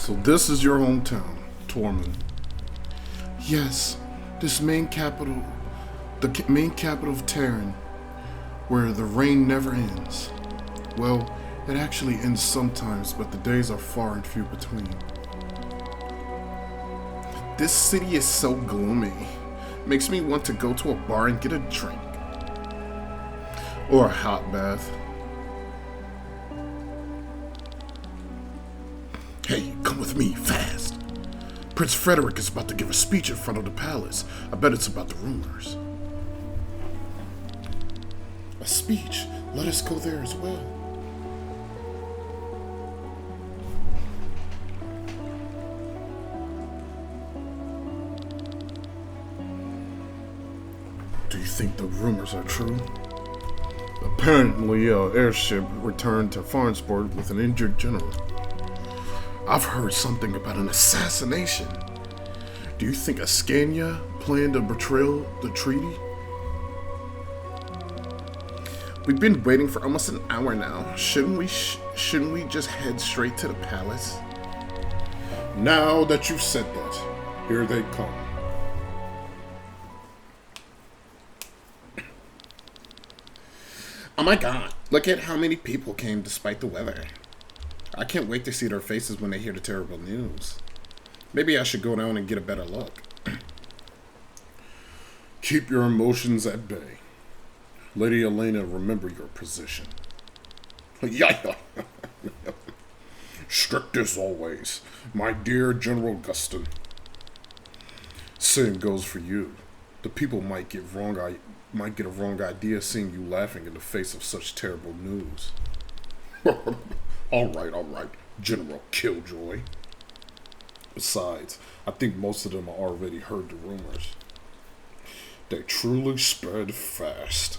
So this is your hometown, Tormund. Yes, this main capital, main capital of Terran, where the rain never ends. Well, it actually ends sometimes, but the days are far and few between. This city is so gloomy. Makes me want to go to a bar and get a drink. Or a hot bath. Hey, come with me, fast. Prince Frederick is about to give a speech in front of the palace. I bet it's about the rumors. A speech? Let us go there as well. Do you think the rumors are true? Apparently, an airship returned to Farnsport with an injured general. I've heard something about an assassination. Do you think Ascania planned to betray the treaty? We've been waiting for almost an hour now. Shouldn't we just head straight to the palace? Now that you've said that, here they come. Oh my god, look at how many people came despite the weather. I can't wait to see their faces when they hear the terrible news. Maybe I should go down and get a better look. Keep your emotions at bay. Lady Elena, remember your position. Yeah. Strict as always, my dear General Guston. Same goes for you. The people might get a wrong idea seeing you laughing in the face of such terrible news. All right, General Killjoy. Besides, I think most of them have already heard the rumors. They truly spread fast.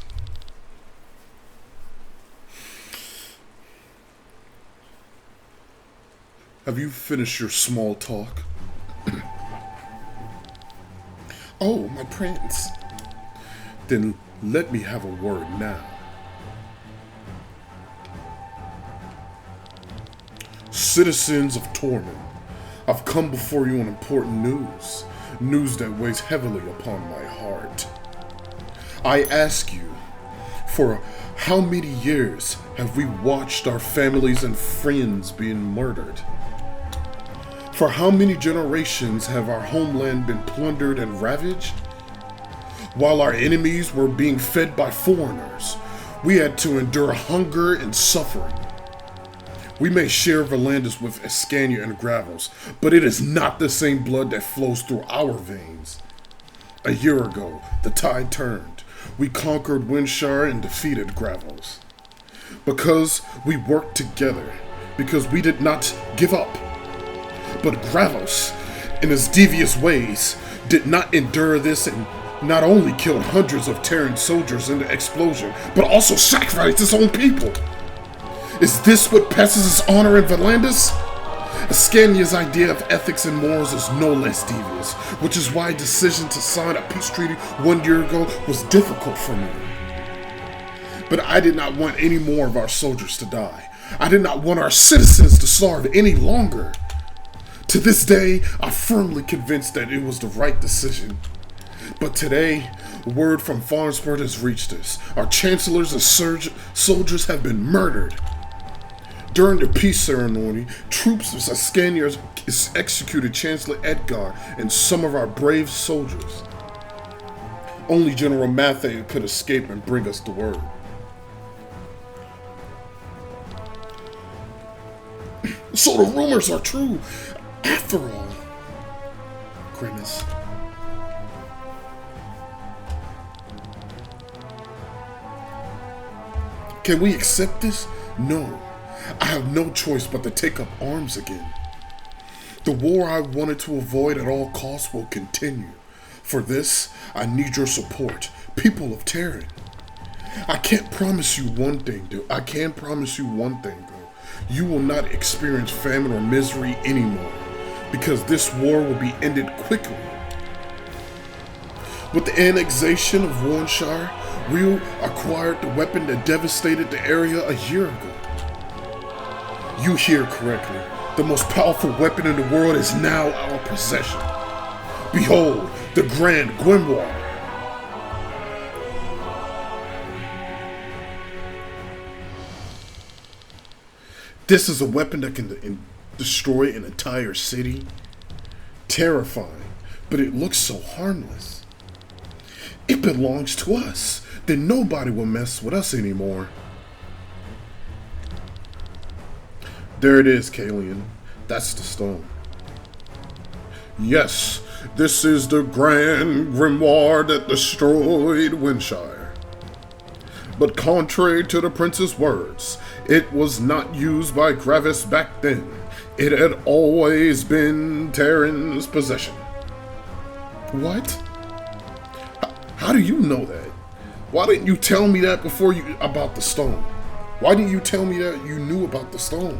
Have you finished your small talk? Oh, my prince. Then let me have a word now. Citizens of Tormund, I've come before you on important news that weighs heavily upon my heart. I ask you, for how many years have we watched our families and friends being murdered? For how many generations have our homeland been plundered and ravaged? While our enemies were being fed by foreigners, we had to endure hunger and suffering. We may share Volandis with Ascania and Gravos, but it is not the same blood that flows through our veins. A year ago, the tide turned. We conquered Windshire and defeated Gravos. Because we worked together, because we did not give up. But Gravos, in his devious ways, did not endure this and not only killed hundreds of Terran soldiers in the explosion, but also sacrificed his own people. Is this what passes as honor in Volandis? Ascania's idea of ethics and morals is no less devious, which is why a decision to sign a peace treaty 1 year ago was difficult for me. But I did not want any more of our soldiers to die. I did not want our citizens to starve any longer. To this day, I'm firmly convinced that it was the right decision. But today, word from Farnsport has reached us. Our chancellors and soldiers have been murdered. During the peace ceremony, troops of Ascania executed Chancellor Edgar and some of our brave soldiers. Only General Mathey could escape and bring us the word. So the rumors are true, after all. Grimace. Can we accept this? No. I have no choice but to take up arms again. The war I wanted to avoid at all costs will continue. For this, I need your support, people of Terran. I can promise you one thing, though. You will not experience famine or misery anymore, because this war will be ended quickly. With the annexation of Warnshire, we acquired the weapon that devastated the area a year ago. You hear correctly. The most powerful weapon in the world is now our possession. Behold, the Grand Grimoire. This is a weapon that can destroy an entire city. Terrifying, but it looks so harmless. It belongs to us. Then nobody will mess with us anymore. There it is, Kalian. That's the stone. Yes, this is the Grand Grimoire that destroyed Windshire. But contrary to the prince's words, it was not used by Gravis back then. It had always been Terran's possession. What? How do you know that? Why didn't you tell me that before about the stone? Why didn't you tell me that you knew about the stone?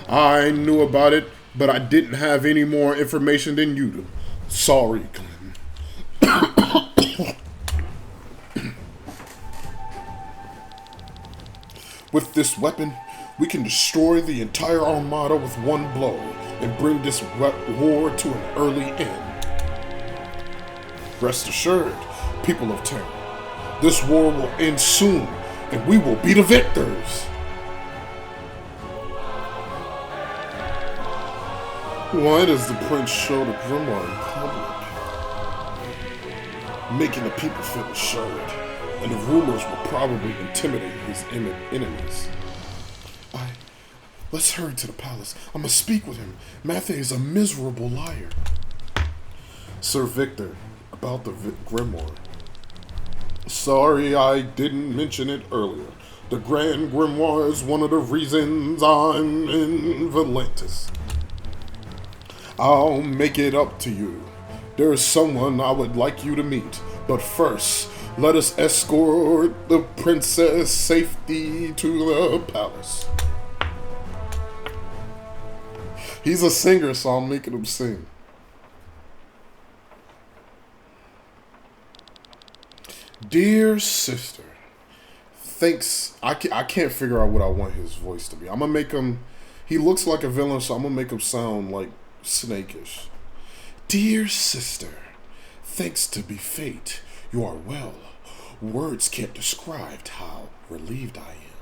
I knew about it, but I didn't have any more information than you do. Sorry, Clem. With this weapon, we can destroy the entire Armada with one blow and bring this war to an early end. Rest assured, people of Terra, this war will end soon, and we will be the victors. Why does the prince show the grimoire in public? Making the people feel assured, and the rumors will probably intimidate his enemies. Let's hurry to the palace. I must speak with him. Mathey is a miserable liar. Sir Victor, about the grimoire. Sorry I didn't mention it earlier. The Grand Grimoire is one of the reasons I'm in Valentis. I'll make it up to you. There is someone I would like you to meet, but first, let us escort the princess safely to the palace. He's a singer, so I'm making him sing. Dear sister, thanks. I can't figure out what I want his voice to be. I'm gonna make him. He looks like a villain, so I'm gonna make him sound like snakish. Dear sister, thanks to be fate, you are well. Words can't describe how relieved I am.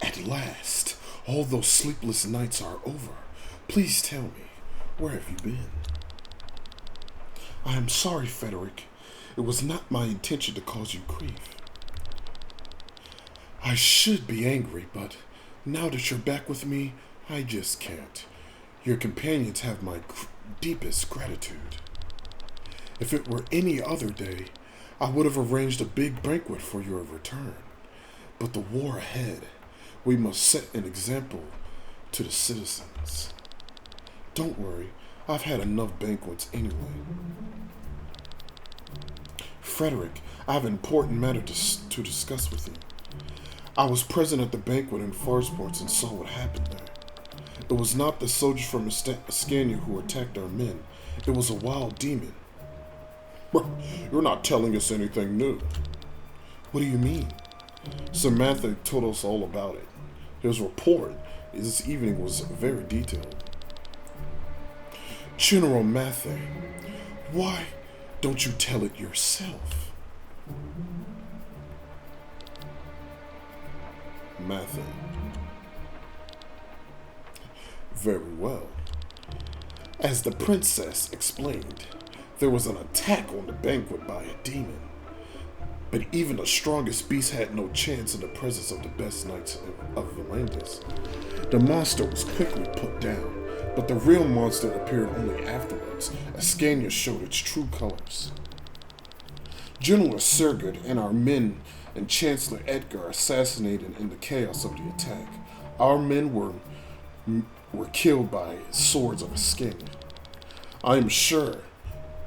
At last, all those sleepless nights are over. Please tell me, where have you been? I am sorry, Frederick. It was not my intention to cause you grief. I should be angry, but now that you're back with me, I just can't. Your companions have my deepest gratitude. If it were any other day, I would have arranged a big banquet for your return. But the war ahead, we must set an example to the citizens. Don't worry, I've had enough banquets anyway. Frederick, I have an important matter to discuss with you. I was present at the banquet in Farsports and saw what happened there. It was not the soldiers from Ascania who attacked our men. It was a wild demon. You're not telling us anything new. What do you mean? Samantha told us all about it. His report this evening was very detailed. General Mathey, why don't you tell it yourself? Mathey. Very well. As the princess explained, there was an attack on the banquet by a demon. But even the strongest beast had no chance in the presence of the best knights of Valandis. The monster was quickly put down, but the real monster appeared only afterwards, as Scania showed its true colors. General Sergid and our men and Chancellor Edgar assassinated in the chaos of the attack. Our men were killed by swords of Ascania. I'm sure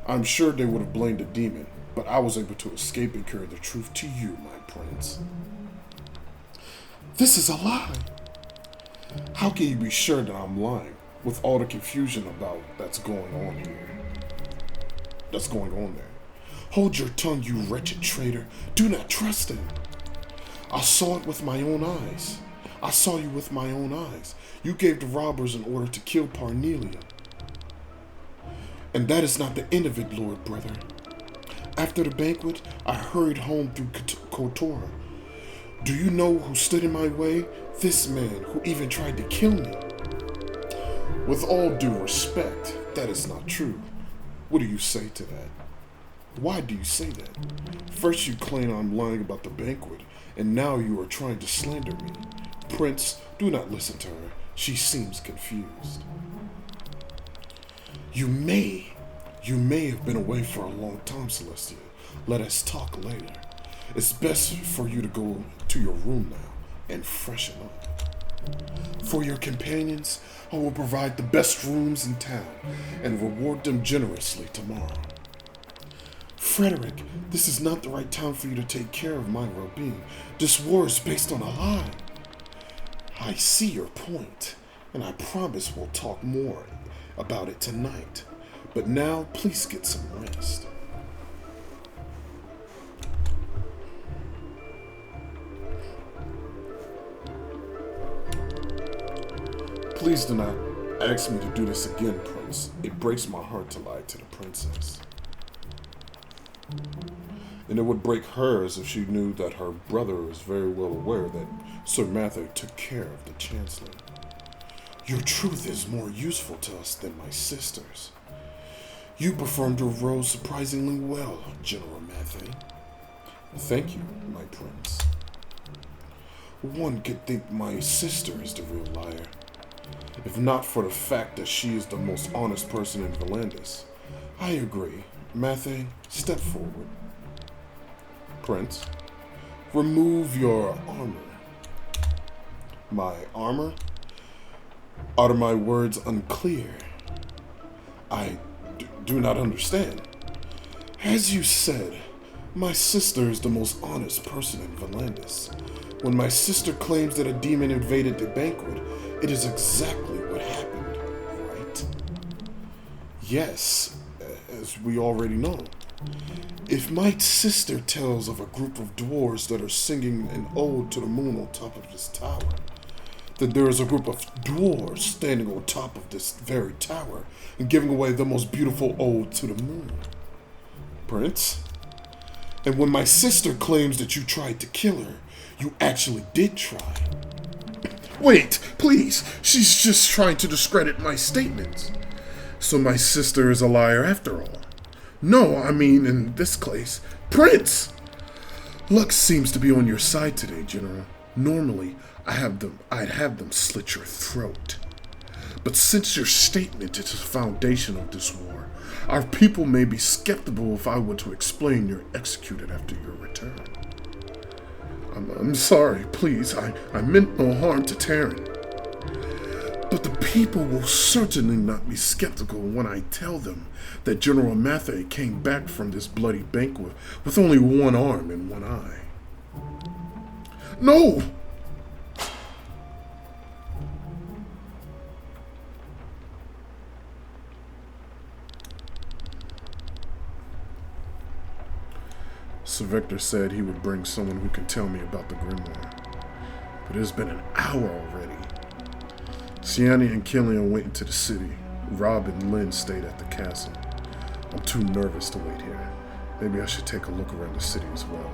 they would have blamed the demon, but I was able to escape and carry the truth to you, my prince. This is a lie. How can you be sure that I'm lying with all the confusion about that's going on there? Hold your tongue, you wretched traitor. Do not trust him. I saw it with my own eyes. I saw you with my own eyes. You gave the robbers an order to kill Parnelia. And that is not the end of it, Lord Brother. After the banquet, I hurried home through Kotora. Do you know who stood in my way? This man who even tried to kill me. With all due respect, that is not true. What do you say to that? Why do you say that? First you claim I'm lying about the banquet, and now you are trying to slander me. Prince, do not listen to her. She seems confused. You may have been away for a long time, Celestia. Let us talk later. It's best for you to go to your room now and freshen up. For your companions, I will provide the best rooms in town and reward them generously tomorrow. Frederick, this is not the right time for you to take care of my well-being. This war is based on a lie. I see your point, and I promise we'll talk more about it tonight. But now, please get some rest. Please do not ask me to do this again, Prince. It breaks my heart to lie to the princess. And it would break hers if she knew that her brother was very well aware that Sir Matthew took care of the Chancellor. Your truth is more useful to us than my sister's. You performed your role surprisingly well, General Matthew. Thank you, my prince. One could think my sister is the real liar, if not for the fact that she is the most honest person in Valandis. I agree. Matthew, step forward. Prince, remove your armor. My armor? Are my words unclear? I do not understand. As you said, my sister is the most honest person in Valandis. When my sister claims that a demon invaded the banquet, it is exactly what happened, right? Yes, as we already know. If my sister tells of a group of dwarves that are singing an ode to the moon on top of this tower, that there is a group of dwarves standing on top of this very tower and giving away the most beautiful ode to the moon. Prince? And when my sister claims that you tried to kill her, you actually did try. Wait, please, she's just trying to discredit my statements. So my sister is a liar after all. No, I mean, in this case, Prince! Luck seems to be on your side today, General. Normally, I'd have them slit your throat. But since your statement is the foundation of this war, our people may be skeptical if I were to explain you're executed after your return. I'm sorry, please, I meant no harm to Terran. But the people will certainly not be skeptical when I tell them that General Matthew came back from this bloody banquet with only one arm and one eye. No! Sir Victor said he would bring someone who can tell me about the grimoire. But it has been an hour already. Siani and Killian went into the city. Rob and Lynn stayed at the castle. I'm too nervous to wait here. Maybe I should take a look around the city as well.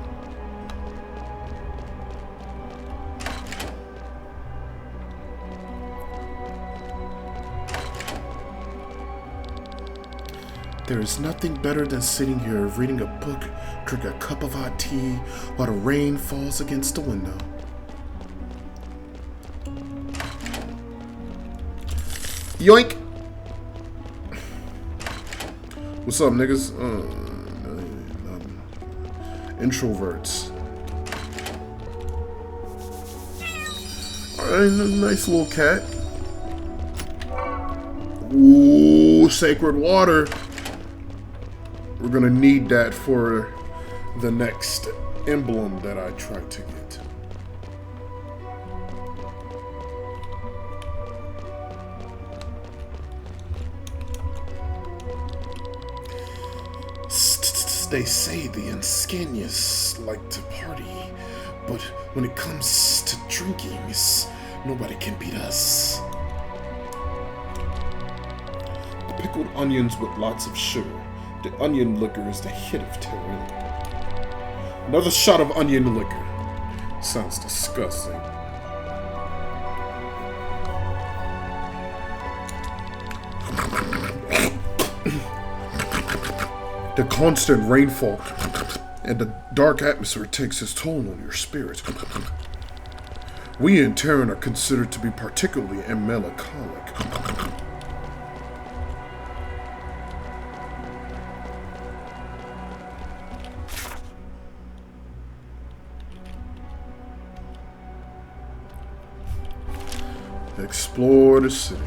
There is nothing better than sitting here reading a book, drinking a cup of hot tea while the rain falls against the window. Yoink! What's up, niggas? Introverts. Alright, nice little cat. Ooh, sacred water. We're gonna need that for the next emblem that I try to get. They say the Unscanius like to party, but when it comes to drinking. Nobody can beat us. Pickled onions with lots of sugar. The onion liquor is the hit of terror. Another shot of onion liquor. Sounds disgusting. The constant rainfall and the dark atmosphere takes its toll on your spirit. We in turn are considered to be particularly melancholic. Explore the city.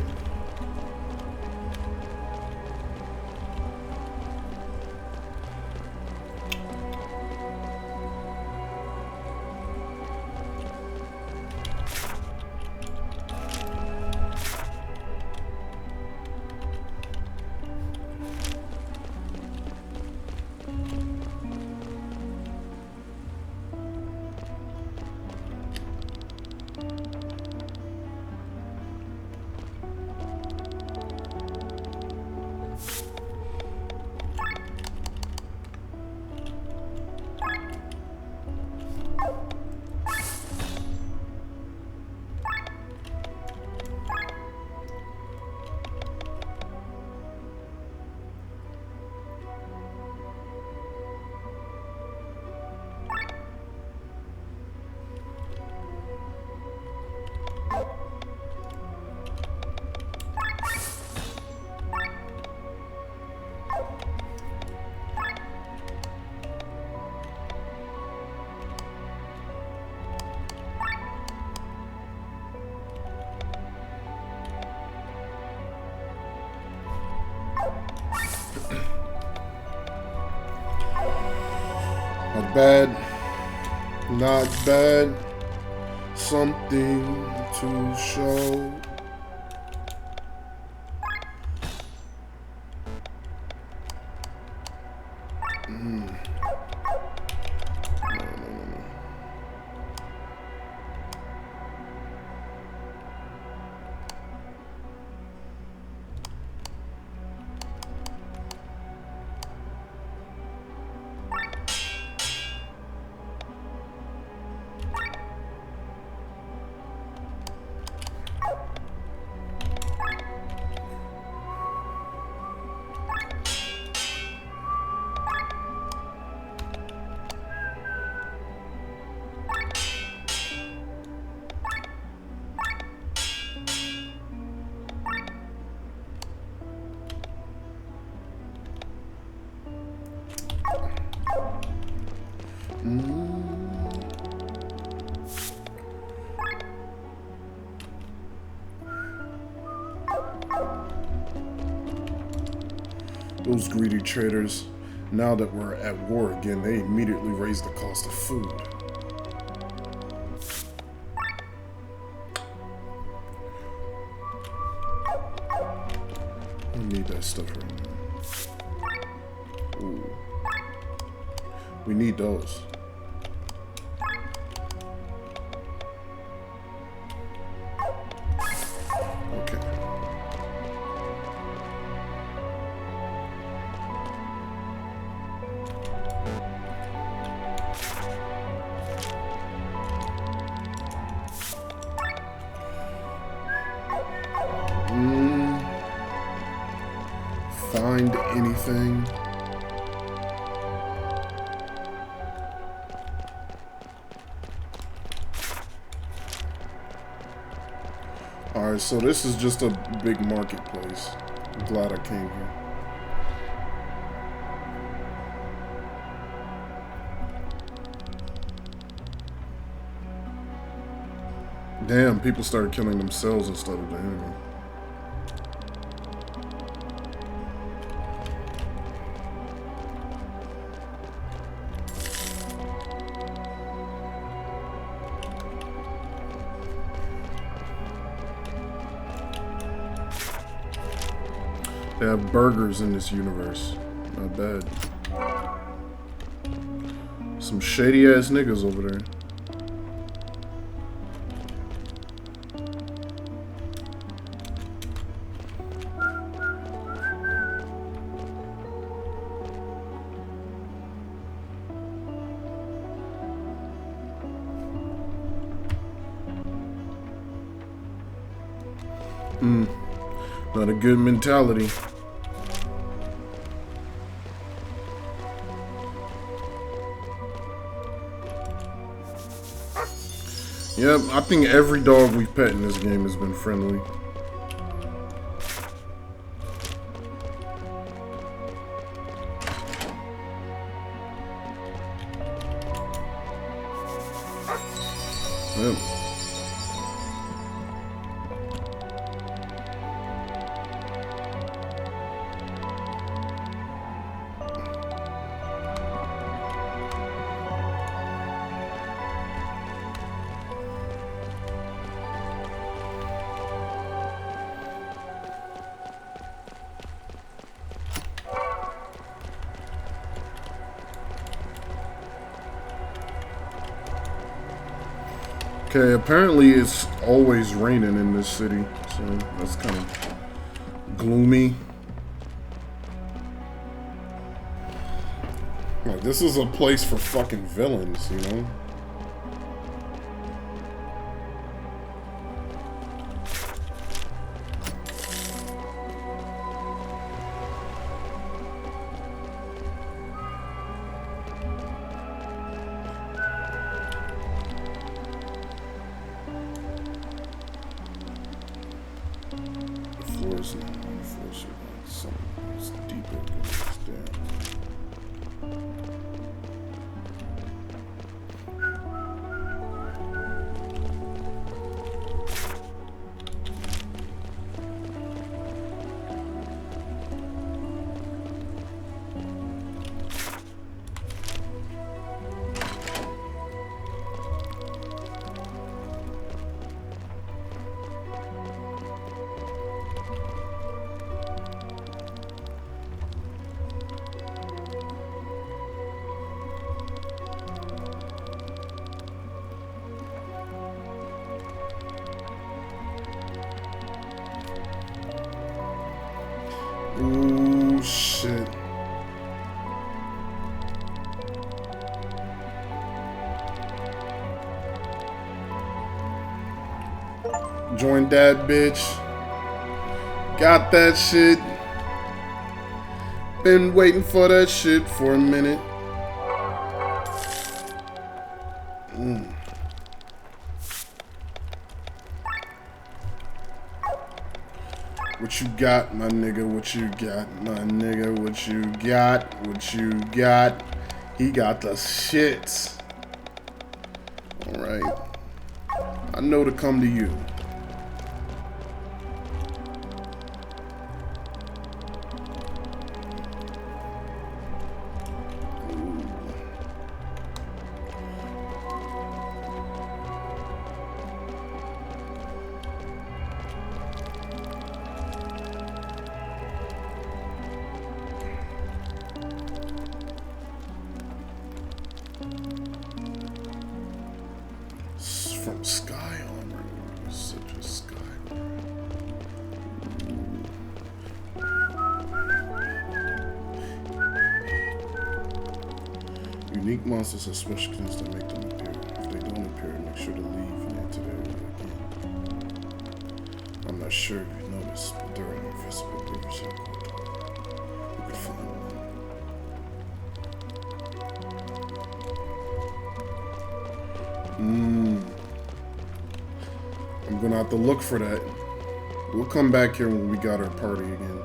Not bad. Not bad. Something to show. Those greedy traders, now that we're at war again, they immediately raise the cost of food. I need that stuff right now. Ooh. We need those. Okay. Find anything? Alright, so this is just a big marketplace. I'm glad I came here. Damn, people started killing themselves instead of the enemy. They have burgers in this universe. Not bad. Some shady ass niggas over there. Not a good mentality. Yep, I think every dog we've pet in this game has been friendly. Yep. Okay, apparently it's always raining in this city, so that's kind of gloomy. Like, this is a place for fucking villains, you know? Oh shit. Join that bitch. Got that shit. Been waiting for that shit for a minute. What you got, my nigga? What you got, my nigga? What you got? What you got? He got the shits. Alright. I know to come to you. From Sky Armor. Such a Sky Unique monsters have special skins that make them appear. If they don't appear, make sure to leave and enter the area again. I'm not sure if you noticed, but there are no invisible rivers in Kotor. You could find one. I'm gonna have to look for that. We'll come back here when we got our party again.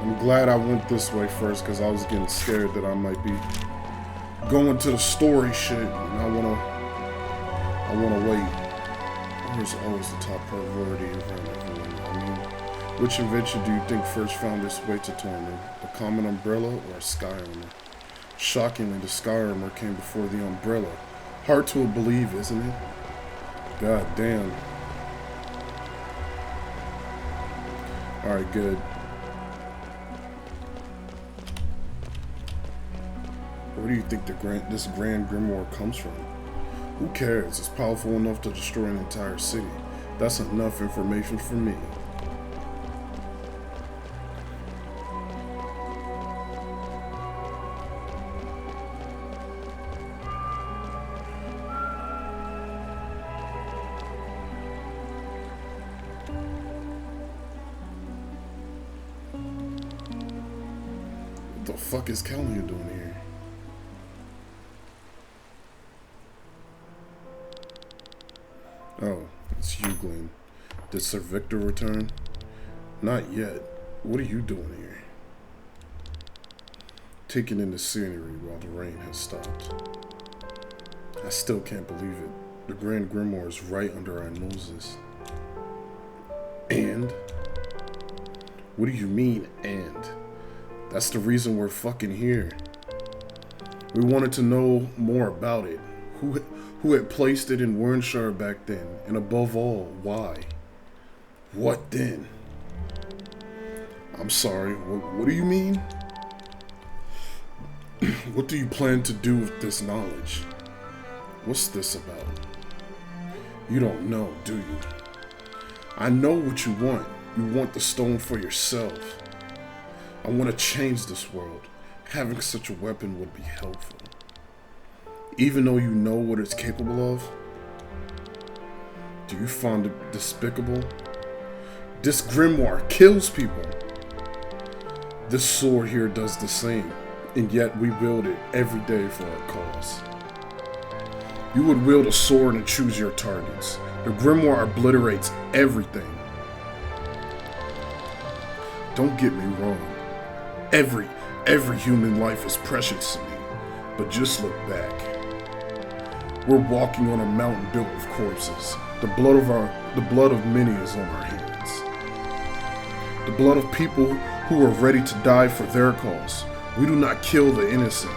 I'm glad I went this way first because I was getting scared that I might be going to the story shit and I wanna wait. Here's always the top priority around everyone. I mean, which invention do you think first found its way to Tormund? A common umbrella or a sky armor? Shockingly, the sky armor came before the umbrella. Hard to believe, isn't it? God damn. Alright, good. Where do you think this Grand Grimoire comes from? Who cares? It's powerful enough to destroy an entire city. That's enough information for me. fuck is Callian doing here? Oh, it's you, Glenn. Did Sir Victor return? Not yet. What are you doing here? Taking in the scenery while the rain has stopped. I still can't believe it. The Grand Grimoire is right under our noses. And? What do you mean, and? That's the reason we're fucking here. We wanted to know more about it. Who had placed it in Wernshire back then? And above all, why? What then? I'm sorry, what do you mean? What do you plan to do with this knowledge? What's this about? You don't know, do you? I know what you want. You want the stone for yourself. I want to change this world. Having such a weapon would be helpful. Even though you know what it's capable of? Do you find it despicable? This grimoire kills people. This sword here does the same, and yet we wield it every day for our cause. You would wield a sword and choose your targets. The grimoire obliterates everything. Don't get me wrong. Every human life is precious to me, but just look back. We're walking on a mountain built with corpses. The blood of many is on our hands. The blood of people who are ready to die for their cause. We do not kill the innocent.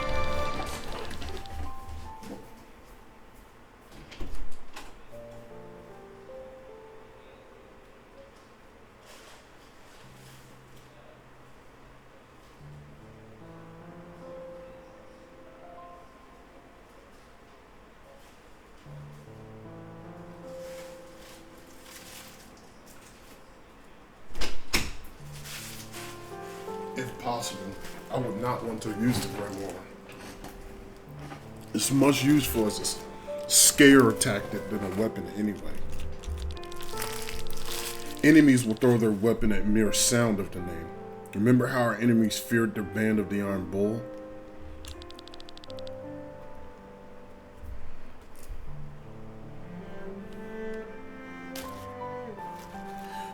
If possible, I would not want to use the grimoire. It's much useful as a scare tactic than a weapon anyway. Enemies will throw their weapon at mere sound of the name. Remember how our enemies feared the band of the Iron Bull?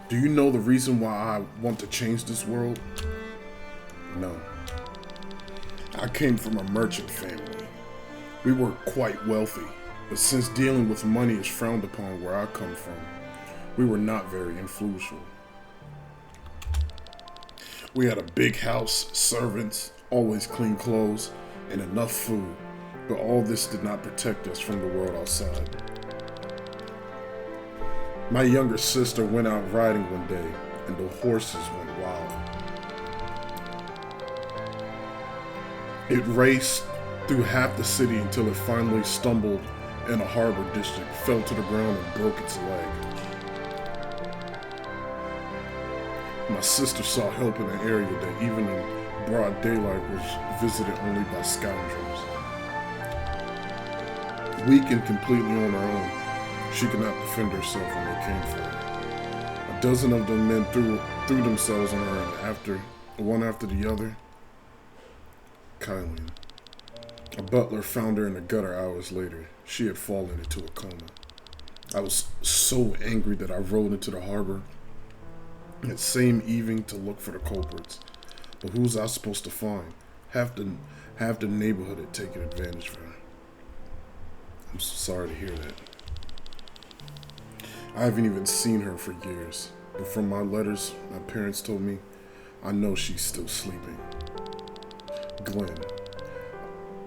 Do you know the reason why I want to change this world? No. I came from a merchant family. We were quite wealthy, but since dealing with money is frowned upon where I come from, we were not very influential. We had a big house, servants, always clean clothes, and enough food, but all this did not protect us from the world outside. My younger sister went out riding one day, and the horses went wild. It raced through half the city until it finally stumbled in a harbor district, fell to the ground, and broke its leg. My sister sought help in an area that even in broad daylight was visited only by scoundrels. Weak and completely on her own, she could not defend herself when they came for her. A dozen of them men threw themselves on her, and one after the other, Kylian. A butler found her in the gutter hours later. She had fallen into a coma. I was so angry that I rode into the harbor that same evening to look for the culprits. But who was I supposed to find? Half the neighborhood had taken advantage of her. I'm so sorry to hear that. I haven't even seen her for years, but from my letters my parents told me, I know she's still sleeping. Glenn.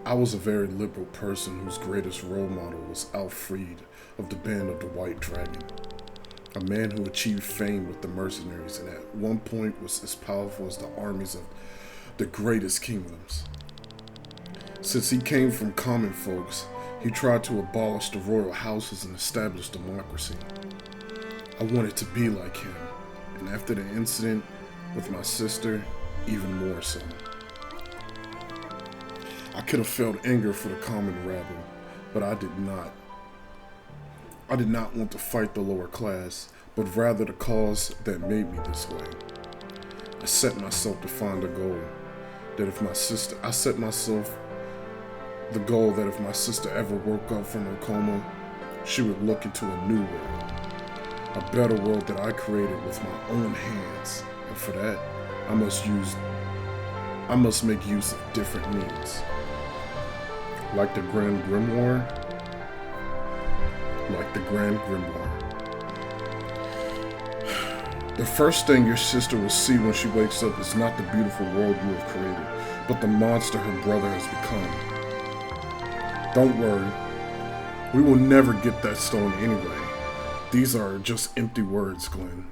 I was a very liberal person whose greatest role model was Alfred of the Band of the White Dragon. A man who achieved fame with the mercenaries and at one point was as powerful as the armies of the greatest kingdoms. Since he came from common folks, he tried to abolish the royal houses and establish democracy. I wanted to be like him, and after the incident with my sister, even more so. I could have felt anger for the common rabble, but I did not. I did not want to fight the lower class, but rather the cause that made me this way. I set myself to find a goal, that if my sister, I set myself the goal that if my sister ever woke up from her coma, she would look into a new world, a better world that I created with my own hands. And for that, I must make use of different means. Like the Grand Grimoire. The first thing your sister will see when she wakes up is not the beautiful world you have created, but the monster her brother has become. Don't worry. We will never get that stone anyway. These are just empty words, Glenn.